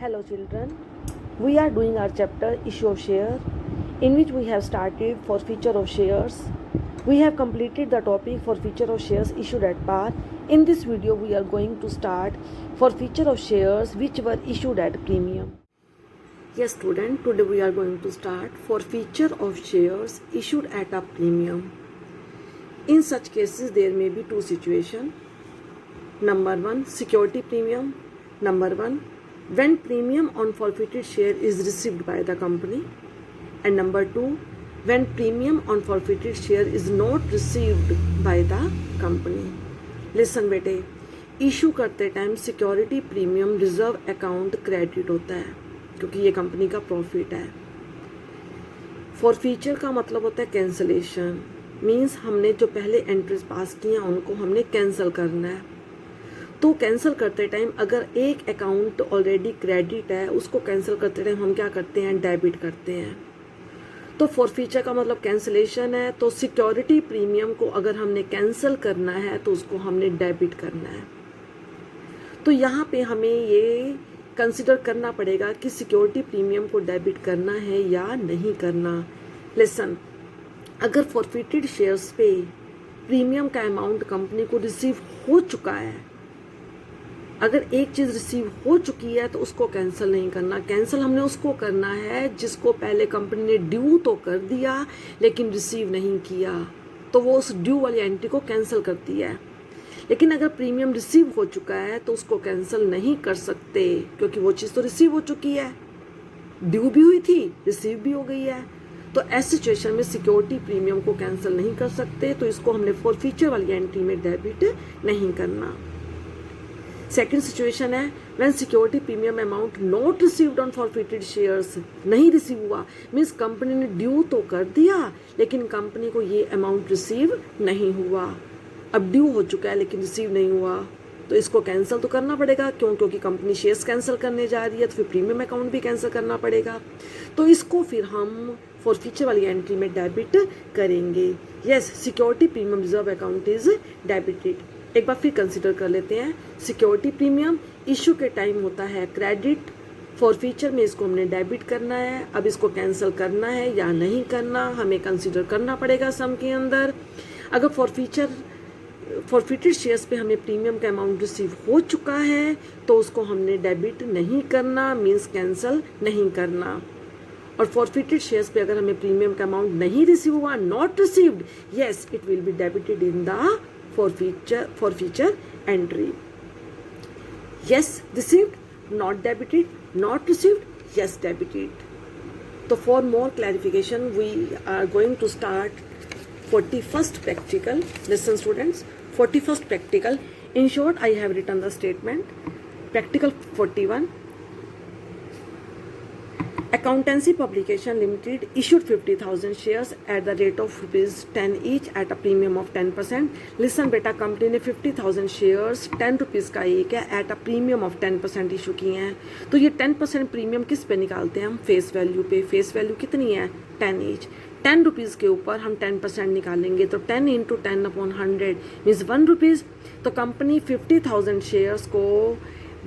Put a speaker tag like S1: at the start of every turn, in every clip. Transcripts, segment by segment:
S1: Hello children, we are doing our chapter issue of share, in which we have started for feature of shares. We have completed the topic for feature of shares issued at par. In this video we are going to start for feature of shares which were issued at premium. Yes student, today we are going to start for feature of shares issued at a premium. In such cases there may be two situations. Number one, security premium. Number one, when premium on forfeited share is received by the company. And number two, when premium on forfeited share is not received by the company. Listen बेटे, issue करते time security premium reserve account credit होता है क्योंकि ये company का profit है. Forfeiture का मतलब होता है कैंसलेशन, मीन्स हमने जो पहले एंट्रीज पास किए हैं उनको हमने कैंसिल करना है. तो कैंसिल करते टाइम अगर एक अकाउंट ऑलरेडी क्रेडिट है उसको कैंसिल करते टाइम हम क्या करते हैं, डेबिट करते हैं. तो फॉरफीचर का मतलब कैंसिलेशन है. तो सिक्योरिटी प्रीमियम को अगर हमने कैंसिल करना है तो उसको हमने डेबिट करना है. तो यहाँ पे हमें ये कंसिडर करना पड़ेगा कि सिक्योरिटी प्रीमियम को डेबिट करना है या नहीं करना. लिसन, अगर फॉरफिटेड शेयर्स पे प्रीमियम का अमाउंट कंपनी को रिसीव हो चुका है, अगर एक चीज़ रिसीव हो चुकी है तो उसको कैंसिल नहीं करना. कैंसिल हमने उसको करना है जिसको पहले कंपनी ने ड्यू तो कर दिया लेकिन रिसीव नहीं किया, तो वो उस ड्यू वाली एंट्री को कैंसिल करती है. लेकिन अगर प्रीमियम रिसीव हो चुका है तो उसको कैंसिल नहीं कर सकते क्योंकि वो चीज़ तो रिसीव हो चुकी है, ड्यू भी हुई थी, रिसीव भी हो गई है. तो ऐसी सिचुएशन में सिक्योरिटी प्रीमियम को कैंसिल नहीं कर सकते, तो इसको हमने फॉरफीचर वाली एंट्री में डेबिट नहीं करना. सेकेंड सिचुएशन है when security premium amount not received on forfeited shares. नहीं रिसीव हुआ मीन्स कंपनी ने ड्यू तो कर दिया लेकिन कंपनी को ये अमाउंट रिसीव नहीं हुआ. अब ड्यू हो चुका है लेकिन रिसीव नहीं हुआ, तो इसको कैंसिल तो करना पड़ेगा. क्योंकि कंपनी शेयर्स कैंसिल करने जा रही है तो फिर प्रीमियम अकाउंट भी कैंसिल करना पड़ेगा. तो इसको फिर हम फॉरफीचर वाली एंट्री में डेबिट करेंगे. Yes, security premium reserve account is debited. एक बार फिर कंसिडर कर लेते हैं. सिक्योरिटी प्रीमियम इशू के टाइम होता है क्रेडिट, फॉरफीचर में इसको हमने डेबिट करना है. अब इसको कैंसिल करना है या नहीं करना हमें कंसिडर करना पड़ेगा सम के अंदर. अगर फॉरफिटेड शेयर्स पे हमें प्रीमियम का अमाउंट रिसीव हो चुका है तो उसको हमने डेबिट नहीं करना, मीन्स कैंसिल नहीं करना. और फॉरफिटेड शेयर्स पे अगर हमें प्रीमियम का अमाउंट नहीं रिसीव हुआ, not received, yes it will be debited in the forfeiture entry. Yes, received, not debited, not received, yes, debited. So for more clarification, we are going to start 41st practical. Listen students, 41st practical. In short, I have written the statement. Practical 41. Accountancy Publication Limited issued 50,000 shares at the rate of ₹10 each at a premium of 10%. Listen बेटा, company ने 50,000 shares 10 rupees का एक है at a premium of 10% issue किए हैं. तो ये 10% premium किस पे निकालते हैं हम, फेस वैल्यू पे. फेस वैल्यू कितनी है, 10 ईच. 10 रुपीज़ के ऊपर हम 10% निकालेंगे तो 10 × 10/100 मीन्स 1 रुपीज़. तो कंपनी 50,000 शेयर्स को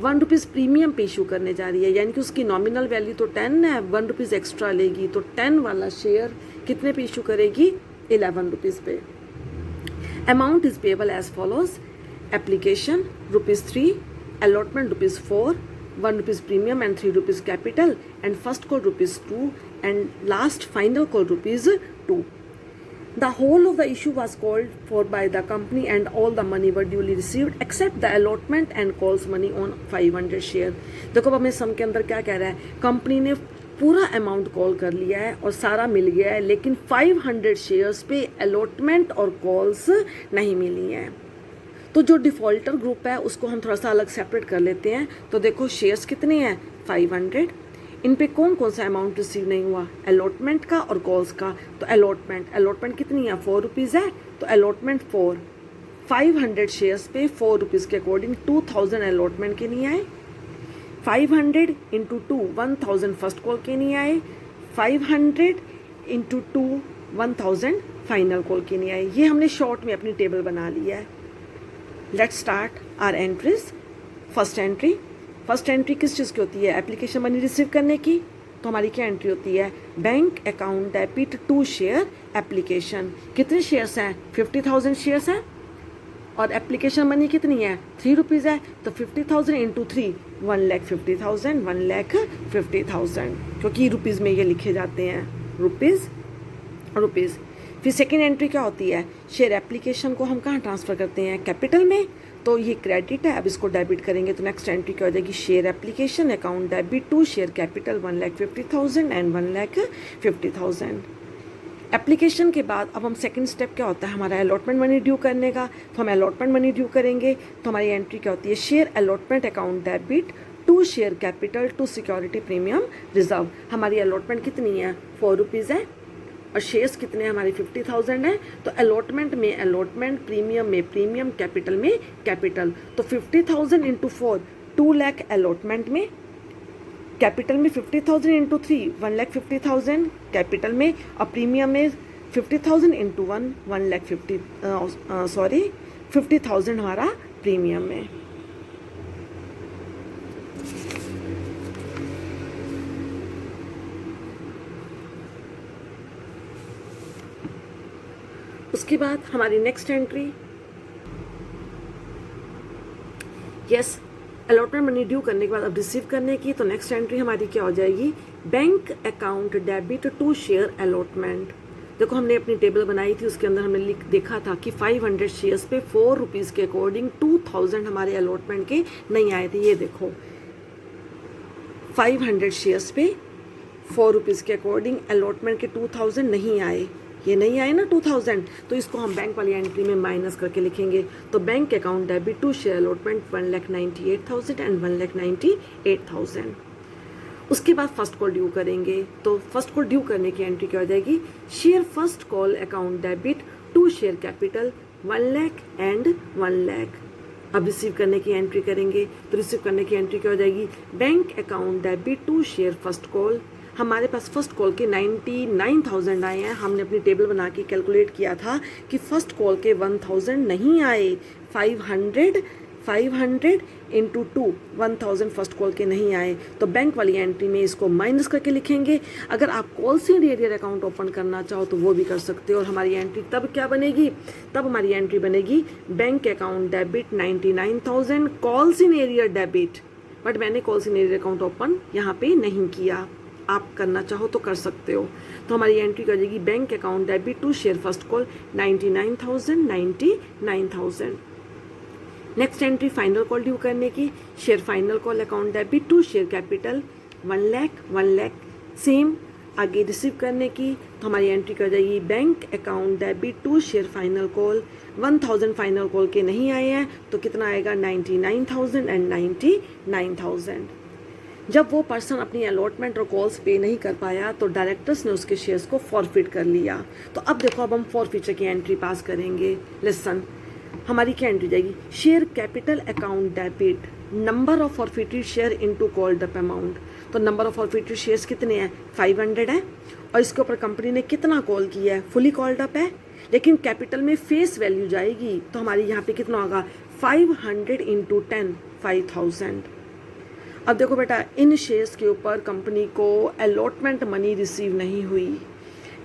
S1: 1 रुपीज़ प्रीमियम पे इशू करने जा रही है, यानी कि उसकी नॉमिनल वैल्यू तो 10 है, 1 रुपीज़ एक्स्ट्रा लेगी. तो 10 वाला शेयर कितने पे इशू करेगी, 11 रुपीज़ पे. Amount is payable as follows. Application ₹3, allotment ₹4, 1 rupees premium and 3 rupees capital, and first call ₹2 and last final call ₹2. The whole of the issue was called for by the company and all the money were duly received except the allotment and calls money on 500 share. देखो अब हमें सम के अंदर क्या कह रहा है, company ने पूरा अमाउंट कॉल कर लिया है और सारा मिल गया है लेकिन 500 शेयर्स पे अलॉटमेंट और कॉल्स नहीं मिली हैं. तो जो डिफॉल्टर ग्रुप है उसको हम थोड़ा सा अलग सेपरेट कर लेते हैं. तो देखो शेयर्स कितने हैं, 500. इन पे कौन कौन सा अमाउंट रिसीव नहीं हुआ, अलॉटमेंट का और कॉल्स का. तो अलॉटमेंट कितनी है, 4 रुपीज़ है, तो अलॉटमेंट 4. 500 शेयर्स पे 4 रुपीज़ के अकॉर्डिंग 2000 अलॉटमेंट के नहीं आए. 500 × 2 1000 फर्स्ट कॉल के नहीं आए. 500 × 2 1000 फाइनल कॉल के नहीं आए. ये हमने शॉर्ट में अपनी टेबल बना ली है. Let's start our entries. First entry first entry किस चीज़ की होती है? एप्लीकेशन मनी रिसीव करने की। तो हमारी क्या एंट्री होती है? Bank account debit to share application. कितने शेयर्स हैं? 50,000 शेयर्स हैं और एप्लीकेशन मनी कितनी है? 3 रुपीज़ है। तो 50,000 इंटू 3 1,50,000 1,50,000, क्योंकि रुपीज़ में ये लिखे जाते हैं, रुपीज़। फिर सेकेंड एंट्री क्या होती है? शेयर एप्लीकेशन को हम कहाँ ट्रांसफ़र करते हैं? कैपिटल में। तो ये क्रेडिट है, अब इसको डेबिट करेंगे तो नेक्स्ट एंट्री क्या हो जाएगी? Share application account debit to share capital 1,50,000 and 1,50,000। Application के बाद अब हम सेकंड स्टेप क्या होता है हमारा? अलॉटमेंट मनी ड्यू करने का। तो हम अलॉटमेंट मनी ड्यू करेंगे तो हमारी एंट्री क्या होती है? Share allotment account debit to share capital to security premium reserve. हमारी अलॉटमेंट कितनी है? 4 रुपीज़ है और शेयर्स कितने हैं हमारे? 50,000 है। तो अलॉटमेंट में अलॉटमेंट, प्रीमियम में प्रीमियम, कैपिटल में कैपिटल। तो 50,000 इंटू 4 2 लाख अलॉटमेंट में, कैपिटल में 50,000 इंटू 3 1,50,000 कैपिटल में, और प्रीमियम में 50,000 इंटू 50,000 हमारा प्रीमियम में। उसके बाद हमारी next entry, yes, allotment money due करने के बाद अब रिसीव करने की। तो नेक्स्ट एंट्री हमारी क्या हो जाएगी? Bank account debit to share allotment. देखो हमने अपनी टेबल बनाई थी, उसके अंदर हमने देखा था कि 500 शेयर्स पे 4 रुपीज़ के अकॉर्डिंग 2,000 हमारे अलॉटमेंट के नहीं आए थे। ये देखो 500 शेयर्स पे 4 रुपीज़ के अकॉर्डिंग अलॉटमेंट के 2,000 नहीं आए। ये नहीं आए ना 2,000, तो इसको हम बैंक वाली एंट्री में माइनस करके लिखेंगे। तो bank account debit to share allotment 1,98,000 and 1,98,000। उसके बाद फर्स्ट कॉल ड्यू करेंगे। तो फर्स्ट कॉल ड्यू करने की एंट्री क्या हो जाएगी? Share first call account debit to share capital 1 lakh and 1 lakh. अब रिसीव करने की एंट्री करेंगे। तो रिसीव करने की एंट्री क्या हो जाएगी? Bank account debit to share first call. हमारे पास फर्स्ट कॉल के 99,000 आए हैं। हमने अपनी टेबल बना के कैलकुलेट किया था कि फर्स्ट कॉल के 1,000 नहीं आए। 500 इंटू 2 1,000 फर्स्ट कॉल के नहीं आए। तो बैंक वाली एंट्री में इसको माइनस करके लिखेंगे। अगर आप calls in arrear account open करना चाहो तो वो भी कर सकते हो। और हमारी एंट्री तब क्या बनेगी? तब हमारी एंट्री बनेगी bank account debit 99,000 calls in arrear debit. But मैंने calls in arrear account open यहाँ पे नहीं किया, आप करना चाहो तो कर सकते हो। तो हमारी एंट्री कर जाएगी bank account debit to share first call 99,000। Next entry final call due करने की। Share final call account debit to share capital 1 lakh same. आगे रिसीव करने की तो हमारी एंट्री कर जाएगी bank account debit to share final call 1,000 final call के नहीं आए हैं तो कितना आएगा? 99,000 एंड 99,000। जब वो पर्सन अपनी अलॉटमेंट और कॉल्स पे नहीं कर पाया तो डायरेक्टर्स ने उसके शेयर्स को फॉरफिट कर लिया। तो अब देखो अब हम फॉरफिचर की एंट्री पास करेंगे। लिसन, हमारी क्या एंट्री जाएगी? Share capital account debit number of forfeited share into called up amount. तो नंबर ऑफ फॉरफिटेड शेयर्स कितने हैं? 500 है और इसके ऊपर कंपनी ने कितना कॉल किया है? फुली कॉल्ड अप है, लेकिन कैपिटल में फेस वैल्यू जाएगी तो हमारी यहाँ पे कितना होगा? 500 इंटू 10 5,000। अब देखो बेटा, इन शेयर्स के ऊपर कंपनी को अलॉटमेंट मनी रिसीव नहीं हुई।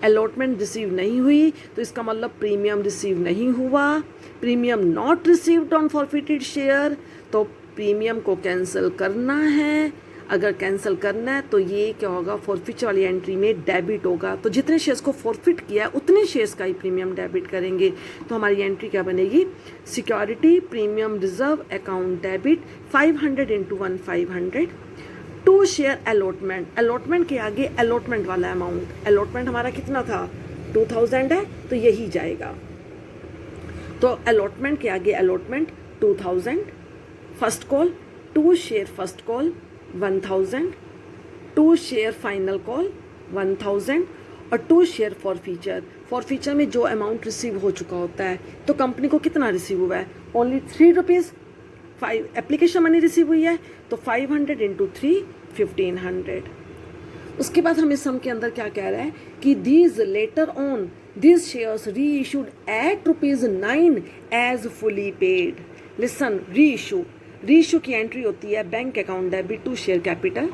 S1: अलॉटमेंट रिसीव नहीं हुई तो इसका मतलब प्रीमियम रिसीव नहीं हुआ। Premium not received on forfeited share, तो प्रीमियम को कैंसिल करना है। अगर कैंसिल करना है तो ये क्या होगा? फॉरफिचर वाली एंट्री में डेबिट होगा। तो जितने शेयर्स को फॉरफिट किया है उतने शेयर्स का ही प्रीमियम डेबिट करेंगे। तो हमारी एंट्री क्या बनेगी? Security premium reserve account debit 500 into 1 500 to share allotment. Allotment के आगे अलॉटमेंट वाला अमाउंट, अलॉटमेंट हमारा कितना था? 2,000 है तो यही जाएगा। तो अलॉटमेंट के आगे allotment 2,000, first call to share first call 1,000, to share final call 1,000 और टू शेयर फॉरफीचर। फॉरफीचर में जो अमाउंट रिसीव हो चुका होता है तो कंपनी को कितना रिसीव हुआ है? Only 3 rupees. 5 application money receive हुई है तो 500 इंटू 3 1,500। उसके बाद हम इस सम के अंदर क्या कह रहा है कि these letter on these shares reissued at ₹9 as fully paid. Listen, reissue reissue की एंट्री होती है bank account debit to share capital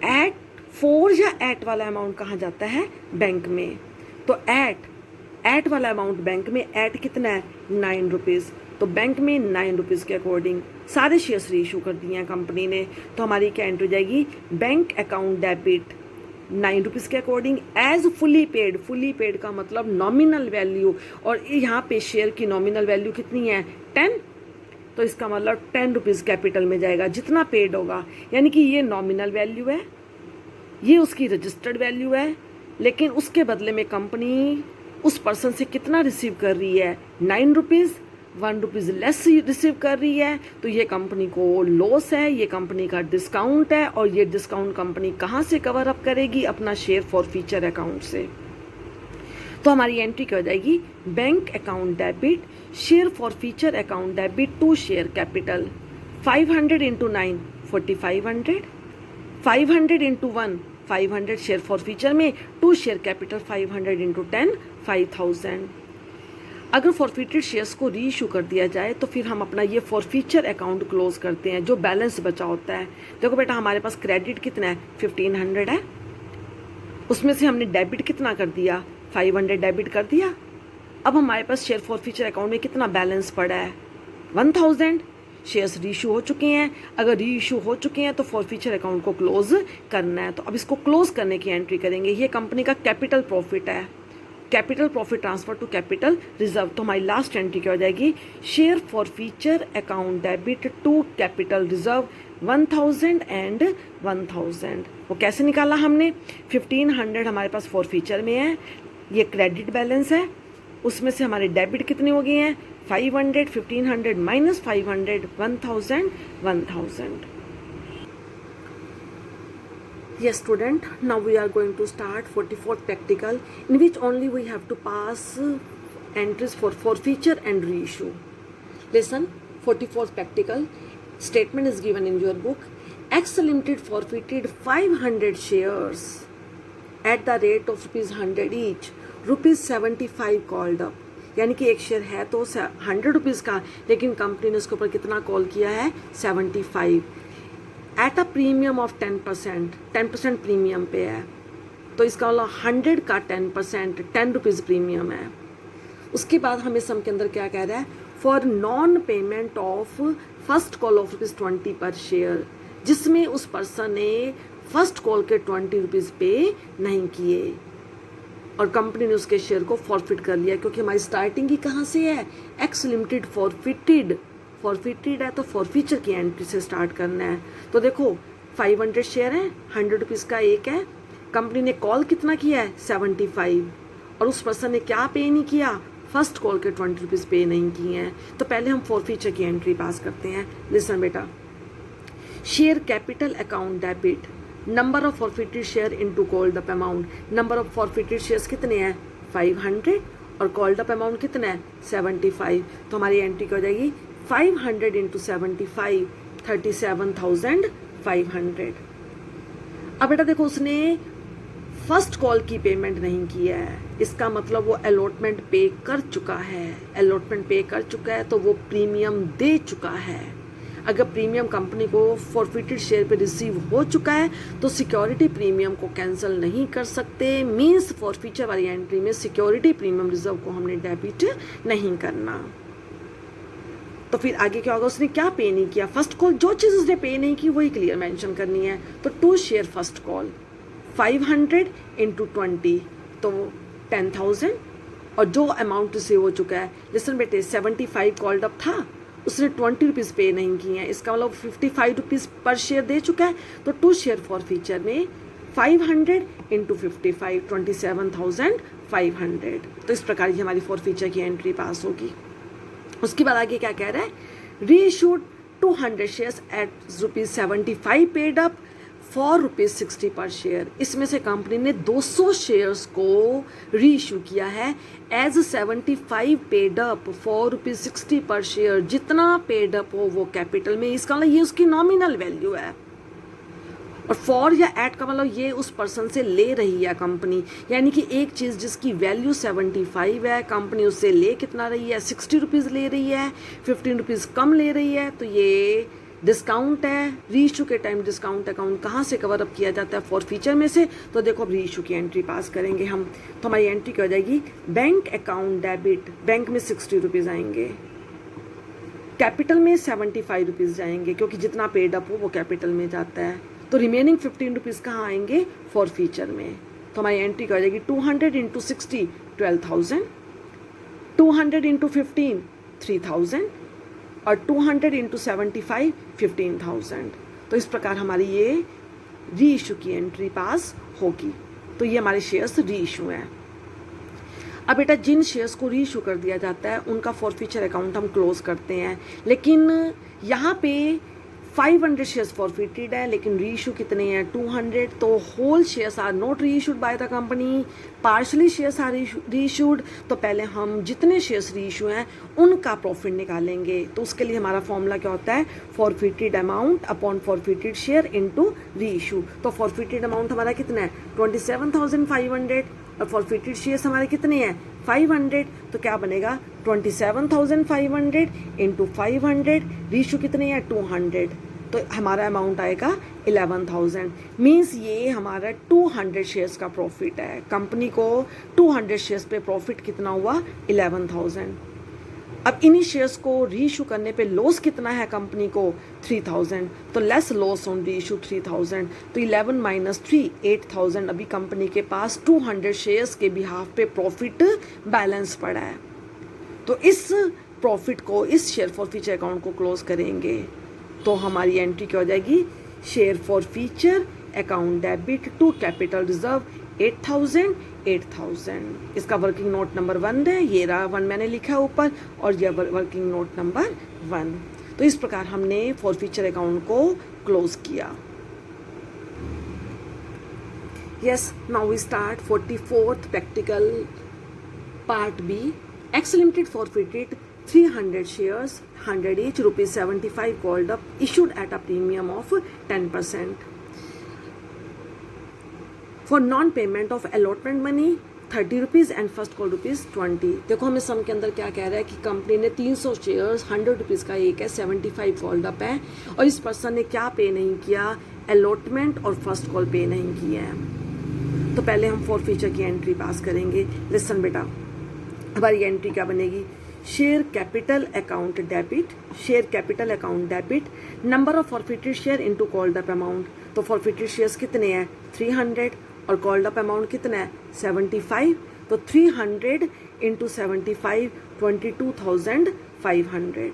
S1: eight four या एट वाला अमाउंट कहाँ जाता है बैंक में। तो एट वाला अमाउंट बैंक में, एट कितना है 9 रुपीज़, तो बैंक में 9 रुपीज़ के अकॉर्डिंग सारे शेयर्स रीइश्यू कर दिए हैं कंपनी ने। तो हमारी क्या एंट्री हो जाएगी, बैंक अकाउंट डेबिट 9 रुपीज़ के अकॉर्डिंग एज फुली पेड का मतलब नॉमिनल वैल्यू, और यहाँ पे शेयर की नॉमिनल वैल्यू कितनी है 10, तो इसका मतलब 10 रुपीज़ कैपिटल में जाएगा जितना पेड होगा। यानी कि ये नॉमिनल वैल्यू है, ये उसकी रजिस्टर्ड वैल्यू है, लेकिन उसके बदले में कंपनी उस पर्सन से कितना रिसीव कर रही है 9 रुपीज़, 1 रुपीज़ लेस रिसीव कर रही है। तो ये कंपनी को लॉस है, ये कंपनी का डिस्काउंट है, और ये डिस्काउंट कंपनी कहाँ से कवर अप करेगी, अपना शेयर फॉरफीचर अकाउंट से। तो हमारी एंट्री क्या हो जाएगी, bank account debit share forfeiture account debit to share capital 500 into 9 4500, 500 into 1 500 share forfeiture में, टू शेयर कैपिटल 500 इंटू 10 5000। अगर फॉरफिटेड शेयर्स को रीइश्यू कर दिया जाए तो फिर हम अपना ये फॉरफीचर अकाउंट क्लोज करते हैं, जो बैलेंस बचा होता है। देखो बेटा, हमारे पास क्रेडिट कितना है 1500 है, उसमें से हमने डेबिट कितना कर दिया 500 डेबिट कर दिया। अब हमारे पास शेयर फॉरफीचर अकाउंट में कितना बैलेंस पड़ा है 1000। शेयर्स रीइश्यू हो चुके हैं, अगर रीइश्यू हो चुके हैं तो फॉरफीचर अकाउंट को क्लोज करना है। तो अब इसको क्लोज करने की एंट्री करेंगे। ये कंपनी का कैपिटल प्रॉफिट है, capital profit transfer to capital reserve. तो हमारी लास्ट एंट्री क्या हो जाएगी, share forfeiture account debit to capital reserve 1000 and 1000। वो कैसे निकाला हमने, 1500 हमारे पास फॉरफीचर में है, ये क्रेडिट बैलेंस है, उसमें से हमारे डेबिट कितने हो गए हैं 500, 1500 minus 500 1000 1000। Yes student, now we are going to start 44th practical, in which only we have to pass entries for forfeiture and reissue. Listen, 44th practical statement is given in your book. X Limited forfeited 500 shares at the rate of ₹100 each, ₹75 called up। यानी कि एक share है तो 100 rupees का, लेकिन company ने उसके ऊपर कितना कॉल किया है 75 at a premium of 10% premium पे है। तो इसका मतलब 100 का 10% 10 रुपीज़ प्रीमियम है। उसके बाद हमें सम के अंदर क्या कह रहा है, for non payment of first call of ₹20 पर शेयर, जिसमें उस पर्सन ने फर्स्ट कॉल के 20 रुपीज़ पे नहीं किए और कंपनी ने उसके शेयर को फॉरफिट कर लिया, क्योंकि हमारी स्टार्टिंग ही कहाँ से है, एक्स लिमिटेड फॉरफिटेड है, तो फॉरफीचर की एंट्री से स्टार्ट करना है। तो देखो 500 शेयर है, 100 रुपीज़ का एक है, कंपनी ने कॉल कितना किया है 75, और उस पर्सन ने क्या पे नहीं किया, फर्स्ट कॉल के 20 रुपीज़ पे नहीं किए हैं। तो पहले हम फॉरफीचर की एंट्री पास करते हैं। लिसन बेटा, share capital account debit number of forfeited share into called up amount. Number of forfeited shares कितने हैं 500 और कॉल्ड अप अमाउंट कितना है 75। तो हमारी एंट्री क्या हो जाएगी 500 इंटू 75 37,500। अब बेटा देखो, उसने फर्स्ट कॉल की पेमेंट नहीं की है, इसका मतलब वो अलॉटमेंट पे कर चुका है। अलॉटमेंट पे कर चुका है तो वो प्रीमियम दे चुका है। अगर प्रीमियम कंपनी को फॉरफिटेड शेयर पे रिसीव हो चुका है तो सिक्योरिटी प्रीमियम को कैंसिल नहीं कर सकते। मींस फॉरफीचर वाली एंट्री में सिक्योरिटी प्रीमियम रिजर्व को हमने डेबिट नहीं करना। तो फिर आगे क्या होगा, उसने क्या पे नहीं किया, फर्स्ट कॉल जो चीज़ उसने पे नहीं की वही क्लियर मेंशन करनी है। तो to share first call 500 into 20 तो 10,000, और जो अमाउंट रिसीव हो चुका है, लिसन बेटे 75 कॉल्ड अप था, उसने 20 रुपीज़ पे नहीं किए हैं, इसका मतलब 55 रुपीज़ पर शेयर दे चुका है। तो टू शेयर फॉरफीचर में 500 इंटू 55 27,500। तो इस प्रकार की हमारी फॉरफीचर की एंट्री पास होगी। उसके बाद आगे क्या कह रहा है, reissued 200 shares at ₹75 paid up for ₹60 पर शेयर। इसमें से कंपनी ने 200 शेयर्स को रीइश्यू किया है एज 75 पेड अप फॉर ₹60 पर शेयर। जितना पेड अप हो वो कैपिटल में, इसका मतलब ये उसकी नॉमिनल वैल्यू है। और फॉर या एट का मतलब ये उस पर्सन से ले रही है कंपनी, यानी कि एक चीज़ जिसकी वैल्यू 75 है, कंपनी उससे ले कितना रही है, 60 रुपीज़ ले रही है, 15 रुपीज़ कम ले रही है, तो ये डिस्काउंट है। रीइशू के टाइम डिस्काउंट अकाउंट कहाँ से कवर अप किया जाता है, फॉर फीचर में से। तो देखो अब रीइशू की एंट्री पास करेंगे हम, तो हमारी एंट्री क्या हो जाएगी, बैंक अकाउंट डेबिट, बैंक में 60 रुपीज़ आएंगे, कैपिटल में 75 रुपीज़ जाएंगे क्योंकि जितना पेड अप हो वो कैपिटल में जाता है, तो रिमेनिंग 15 रुपीज़ कहाँ आएंगे, फॉर फीचर में। तो हमारी एंट्री क्या हो जाएगी, 200 इंटू 60 12,000, 200 इंटू 15 3,000 और 200 इंटू 75 15,000। तो इस प्रकार हमारी ये रीइशू की एंट्री पास होगी। तो ये हमारे शेयर्स रीइशू हैं। अब बेटा जिन शेयर्स को रीइशू कर दिया जाता है उनका फॉरफीचर अकाउंट हम क्लोज करते हैं, लेकिन यहाँ पे 500 शेयर्स फॉरफिटेड है, लेकिन रीइशू कितने हैं, 200। तो whole shares are not reissued by the company, partially shares are reissued. तो पहले हम जितने शेयर्स रीइशू हैं उनका प्रॉफिट निकालेंगे। तो उसके लिए हमारा फॉर्मूला क्या होता है, forfeited amount upon forfeited share into reissue. तो फॉरफिटेड अमाउंट हमारा कितना है, 27,500 और फॉरफिटेड शेयर्स हमारे कितने हैं, 500। तो क्या बनेगा, 27,500 इंटू 500, रीइशू कितने हैं, 200। तो हमारा अमाउंट आएगा 11,000। मीन्स ये हमारा 200 शेयर्स का प्रॉफिट है। कंपनी को 200 शेयर्स पे प्रॉफिट कितना हुआ, 11,000। अब इन्हीं शेयर्स को रीइशू करने पे लॉस कितना है कंपनी को, 3,000। तो लेस लॉस ऑन रीइशू 3,000। तो 11 माइनस 3 8,000 अभी कंपनी के पास 200 शेयर्स के बिहाफ पे प्रॉफिट बैलेंस पड़ा है। तो इस प्रॉफिट को, इस शेयर फॉर फीचर अकाउंट को क्लोज करेंगे। तो हमारी एंट्री क्या हो जाएगी, share forfeiture account debit to capital reserve 8,000। इसका वर्किंग नोट नंबर 1 है, ये रहा 1 मैंने लिखा है ऊपर, और यह वर्किंग नोट नंबर 1। तो इस प्रकार हमने फॉर फीचर अकाउंट को क्लोज किया। Yes, now we start 44th practical part B. X limited forfeited 300 shares, 100 each, ₹75 called up, issued at a premium of 10%. For non-payment of allotment money 30 rupees and first call ₹20। देखो हमें सम के अंदर क्या कह रहा है कि कंपनी ने 300 शेयर्स, 100 रुपीज़ का एक है, 75 कॉल्ड अप है, और इस पर्सन ने क्या पे नहीं किया, अलॉटमेंट और फर्स्ट कॉल पे नहीं किया है। तो पहले हम फॉर फीचर की एंट्री पास करेंगे। लिसन बेटा, हमारी एंट्री क्या बनेगी, share capital account debit, share capital account debit, number of forfeited share into called up amount. तो फॉरफिटेड शेयर्स कितने हैं, 300, और कॉल्ड अप अमाउंट कितना है, 75। तो 300 इंटू 75 22,500।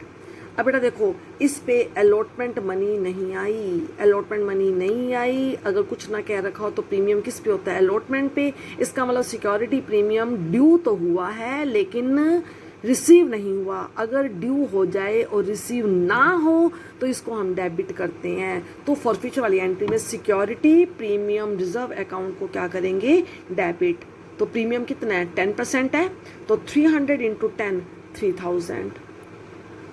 S1: अब बेटा देखो, इस पे अलॉटमेंट मनी नहीं आई, अलॉटमेंट मनी नहीं आई। अगर कुछ ना कह रखा हो तो प्रीमियम किस पे होता है, अलॉटमेंट पे। इसका मतलब सिक्योरिटी प्रीमियम ड्यू तो हुआ है लेकिन रिसीव नहीं हुआ। अगर ड्यू हो जाए और रिसीव ना हो तो इसको हम डेबिट करते हैं। तो फॉरफीचर वाली एंट्री में सिक्योरिटी प्रीमियम रिजर्व अकाउंट को क्या करेंगे, डेबिट। तो प्रीमियम कितना है, 10% है, तो 300 इंटू 10 3,000।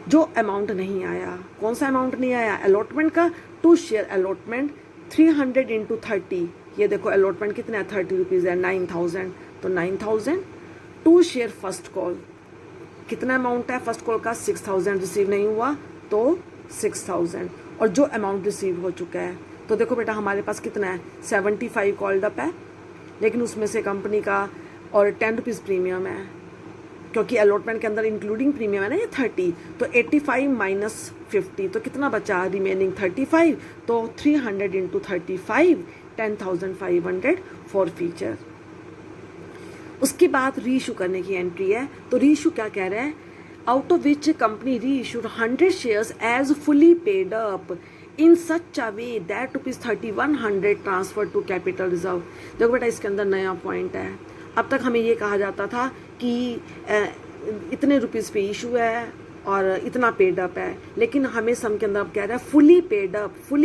S1: जो अमाउंट नहीं आया, कौन सा अमाउंट नहीं आया, अलॉटमेंट का। टू शेयर अलॉटमेंट 300 इंटू 30, ये देखो अलॉटमेंट कितना है, 30 रुपीज़ है, 9,000। तो 9,000। टू शेयर फर्स्ट कॉल, कितना अमाउंट है फर्स्ट कॉल का, 6,000 रिसीव नहीं हुआ तो 6,000, और जो अमाउंट रिसीव हो चुका है। तो देखो बेटा हमारे पास कितना है, 75 कॉल्ड अप है, लेकिन उसमें से कंपनी का और 10 रुपीज़ प्रीमियम है, क्योंकि अलॉटमेंट के अंदर इंक्लूडिंग प्रीमियम है ना ये 30। तो 85 माइनस 50, तो कितना बचा, रिमेनिंग 35। तो 300 इंटू 35 10,500 फॉर फीचर। उसके बाद रीइशू करने की एंट्री है। तो रीइशू क्या कह रहा है, out of which company reissued 100 shares as fully paid up in such a way that ₹3100 transfer to capital reserve. देखो बेटा इसके अंदर नया पॉइंट है। अब तक हमें ये कहा जाता था कि इतने रुपीज़ पे इशू है और इतना पेड अप है, लेकिन हमें सम के अंदर अब कह रहा है फुली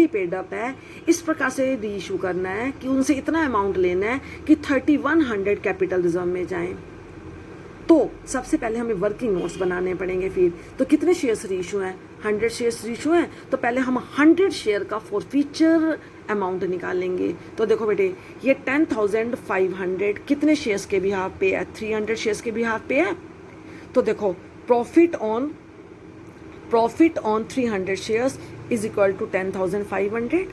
S1: पेड अप है। इस प्रकार से रीइशू करना है कि उनसे इतना अमाउंट लेना है कि 3100 कैपिटल रिजर्व में जाएं। तो सबसे पहले हमें वर्किंग नोट्स बनाने पड़ेंगे। फिर तो कितने शेयर्स रीइशू हैं, 100 शेयर्स रीइशू हैं, तो पहले हम 100 शेयर का फॉरफीचर अमाउंट निकालेंगे। तो देखो बेटे, ये 10,500 कितने शेयर्स के बिहाफ पे है? 300 शेयर्स के बिहाफ पे है। तो देखो, profit on 300 shares is equal to 10,500।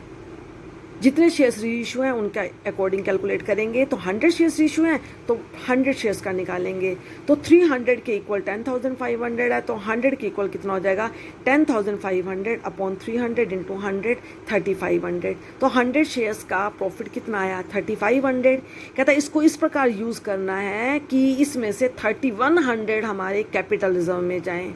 S1: जितने शेयर्स रीइशू हैं उनका अकॉर्डिंग कैलकुलेट करेंगे। तो 100 शेयर्स रीइशू हैं तो 100 शेयर्स का निकालेंगे। तो 300 के इक्वल 10,500 है, तो 100 के इक्वल कितना हो जाएगा? 10,500 अपॉन 300 इंटू 100, 3,500। तो 100 शेयर्स का प्रॉफिट कितना आया? 3,500। कहता है इसको इस प्रकार यूज़ करना है कि इसमें से 3,100 हमारे कैपिटल रिजर्व में जाएँ।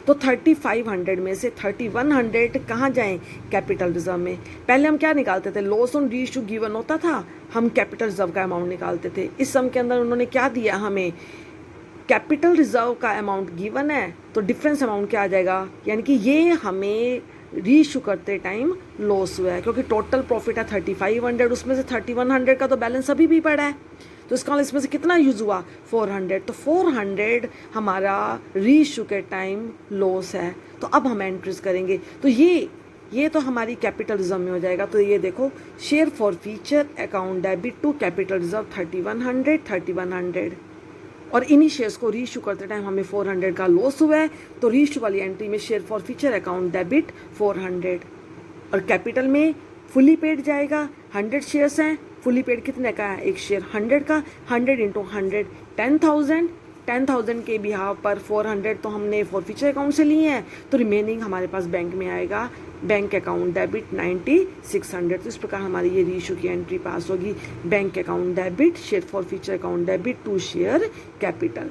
S1: तो 3,500 में से 3,100 कहाँ जाएं? कैपिटल रिजर्व में। पहले हम क्या निकालते थे? लॉस ऑन रीइशू गिवन होता था, हम कैपिटल रिजर्व का अमाउंट निकालते थे। इस सम के अंदर उन्होंने क्या दिया हमें? कैपिटल रिजर्व का अमाउंट गिवन है, तो डिफरेंस अमाउंट क्या आ जाएगा? यानी कि ये हमें रीइशू करते टाइम लॉस हुआ है, क्योंकि टोटल प्रॉफिट है 3,500, उसमें से 3,100 का तो बैलेंस अभी भी पड़ा है। तो इसका मतलब इसमें से कितना यूज़ हुआ? 400। तो 400 हमारा रीइशू के टाइम लॉस है। तो अब हम एंट्रीज करेंगे। तो ये तो हमारी कैपिटल रिजर्व में हो जाएगा। तो ये देखो, share forfeiture account debit to capital reserve 3,100 और इन्हीं शेयर्स को रीइशू करते टाइम हमें 400 का लॉस हुआ है। तो रीइशू वाली एंट्री में share forfeiture account debit 400 और कैपिटल में फुली पेड जाएगा। 100 शेयर्स हैं, फुली पेड कितने का है? एक शेयर 100 का। 100 इंटू 100 10,000। 10,000 के बिहाव पर 400 तो हमने फॉरफीचर अकाउंट से लिए हैं, तो रिमेनिंग हमारे पास बैंक में आएगा बैंक अकाउंट डेबिट 9,600। तो इस प्रकार हमारी ये रीइशू की एंट्री पास होगी। Bank account debit share forfeiture account debit to share capital.